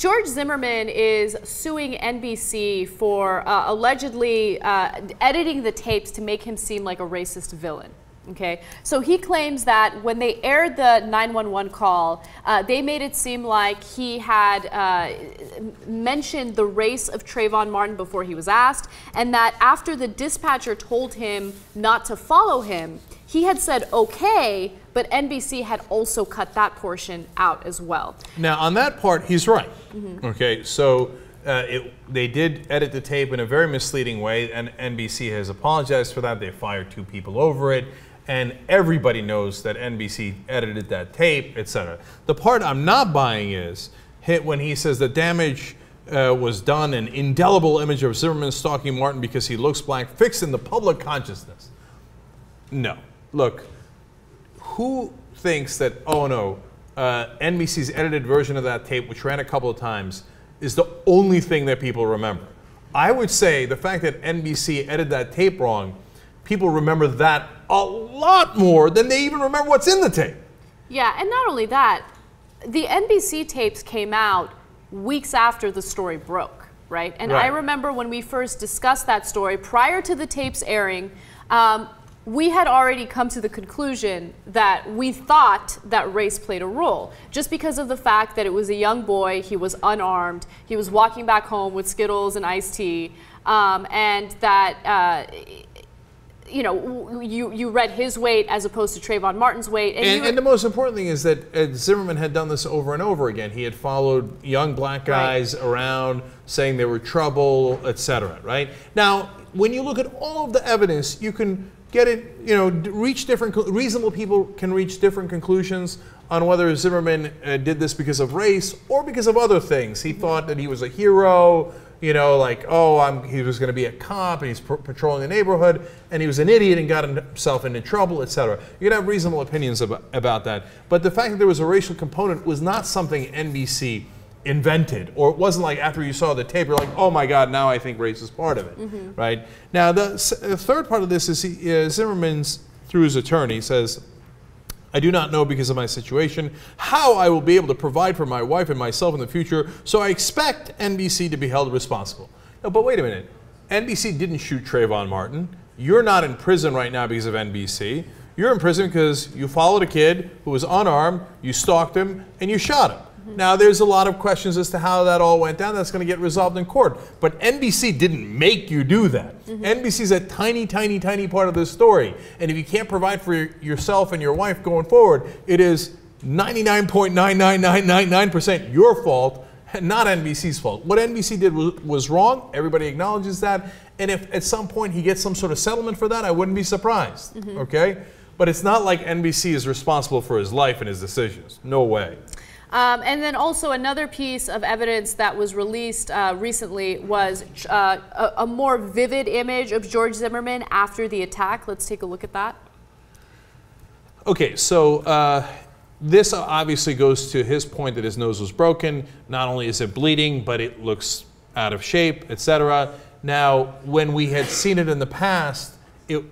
George Zimmerman is suing NBC for allegedly editing the tapes to make him seem like a racist villain. Okay, so he claims that when they aired the 911 call, they made it seem like he had mentioned the race of Trayvon Martin before he was asked, and that after the dispatcher told him not to follow him, he had said okay, but NBC had also cut that portion out as well. Now, on that part, he's right. Okay, so they did edit the tape in a very misleading way, and NBC has apologized for that. They fired 2 people over it. And everybody knows that NBC edited that tape, etc. The part I'm not buying is when he says the damage was done, an indelible image of Zimmerman stalking Martin because he looks black, fixed in the public consciousness. No. Look, who thinks that, oh no, NBC's edited version of that tape, which ran a couple of times, is the only thing that people remember? I would say the fact that NBC edited that tape wrong, people remember that a lot more than they even remember what's in the tape. Yeah, and not only that, the NBC tapes came out weeks after the story broke, right? And I remember when we first discussed that story, prior to the tapes airing, we had already come to the conclusion that we thought that race played a role, just because of the fact that it was a young boy, he was unarmed, he was walking back home with Skittles and iced tea, and that you know, you read his weight as opposed to Trayvon Martin's weight. And the most important thing is that Zimmerman had done this over and over again. He had followed young black guys around saying they were trouble, etc. Right? Now, when you look at all of the evidence, you can get it, you know, reach different, reasonable people can reach different conclusions on whether Zimmerman did this because of race or because of other things. He thought that he was a hero, you know, like, oh, he was going to be a cop and he's patrolling the neighborhood, and he was an idiot and got himself into trouble, etc. You can have reasonable opinions about that. But the fact that there was a racial component was not something NBC invented, or it wasn't like after you saw the tape, you're like, oh my God, now I think race is part of it, right? Now, the third part of this is Zimmerman's, through his attorney, says, I do not know because of my situation how I will be able to provide for my wife and myself in the future, so I expect NBC to be held responsible. No, but wait a minute. NBC didn't shoot Trayvon Martin. You're not in prison right now because of NBC. You're in prison because you followed a kid who was unarmed, you stalked him, and you shot him. Now, there's a lot of questions as to how that all went down. That's going to get resolved in court. But NBC didn't make you do that. NBC's a tiny, tiny, tiny part of this story. And if you can't provide for yourself and your wife going forward, it is 99.99999% your fault, not NBC's fault. What NBC did was wrong. Everybody acknowledges that. And if at some point he gets some sort of settlement for that, I wouldn't be surprised. Okay? But it's not like NBC is responsible for his life and his decisions. No way. And then also another piece of evidence that was released recently was a more vivid image of George Zimmerman after the attack. Let's take a look at that. Okay, so this obviously goes to his point that his nose was broken. Not only is it bleeding, but it looks out of shape, etc. Now, when we had seen it in the past, it,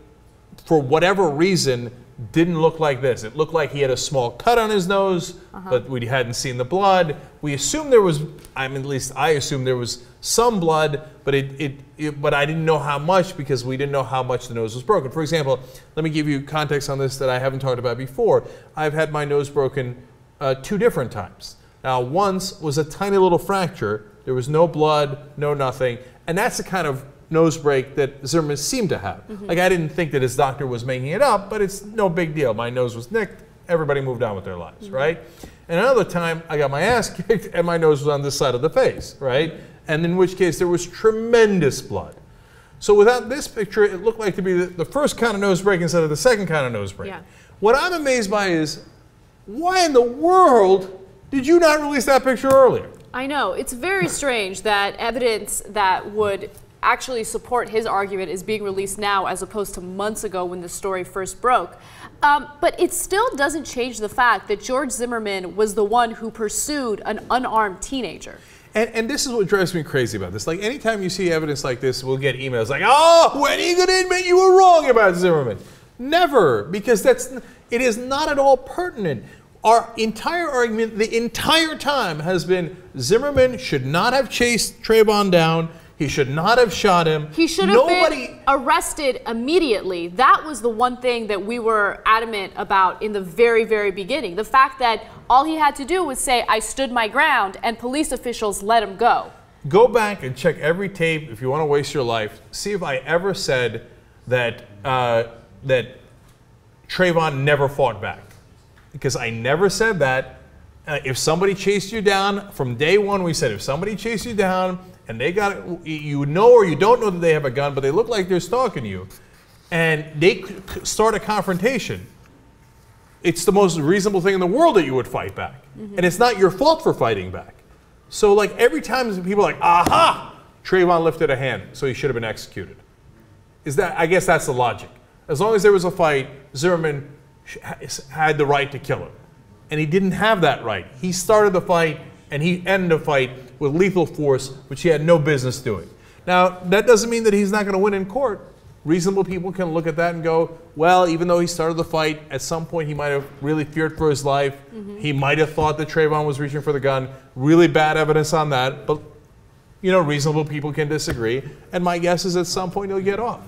for whatever reason, didn't look like this. It looked like he had a small cut on his nose, but we hadn't seen the blood. We assumed there was, I mean, at least I assumed there was some blood, but but I didn't know how much because we didn't know how much the nose was broken. For example, let me give you context on this that I haven't talked about before. I've had my nose broken 2 different times. Now, once was a tiny little fracture. There was no blood, no nothing, and that's the kind of nose break that Zimmerman seemed to have. Like, I didn't think that his doctor was making it up, but it's no big deal. My nose was nicked. Everybody moved on with their lives, right? And another time, I got my ass kicked and my nose was on this side of the face, right? And in which case, there was tremendous blood. So without this picture, it looked like to be the first kind of nose break instead of the second kind of nose break. What I'm amazed by is, why in the world did you not release that picture earlier? I know. It's very strange that evidence that would actually support his argument is being released now as opposed to months ago when the story first broke. But it still doesn't change the fact that George Zimmerman was the one who pursued an unarmed teenager. And this is what drives me crazy about this. Like, anytime you see evidence like this, we'll get emails like, oh, when are you going to admit you were wrong about Zimmerman? Never, because it is not at all pertinent. our entire argument the entire time has been Zimmerman should not have chased Trayvon down. He should not have shot him. He should have been arrested immediately. That was the one thing that we were adamant about in the very, very beginning. The fact that all he had to do was say, I stood my ground, and police officials let him go. Go back and check every tape if you want to waste your life. See if I ever said that, that Trayvon never fought back. Because I never said that. If somebody chased you down, from day one we said if somebody chased you down, and they got, you know or you don't know that they have a gun, but they look like they're stalking you, and they start a confrontation, it's the most reasonable thing in the world that you would fight back. And it's not your fault for fighting back. So like every time people are like, aha, Trayvon lifted a hand, so he should have been executed. I guess that's the logic. As long as there was a fight, Zimmerman had the right to kill him. And he didn't have that right. He started the fight, and he ended the fight with lethal force, which he had no business doing. Now, that doesn't mean that he's not going to win in court. Reasonable people can look at that and go, well, even though he started the fight, at some point he might have really feared for his life. He might have thought that Trayvon was reaching for the gun. Really bad evidence on that. But, you know, reasonable people can disagree. And my guess is at some point he'll get off.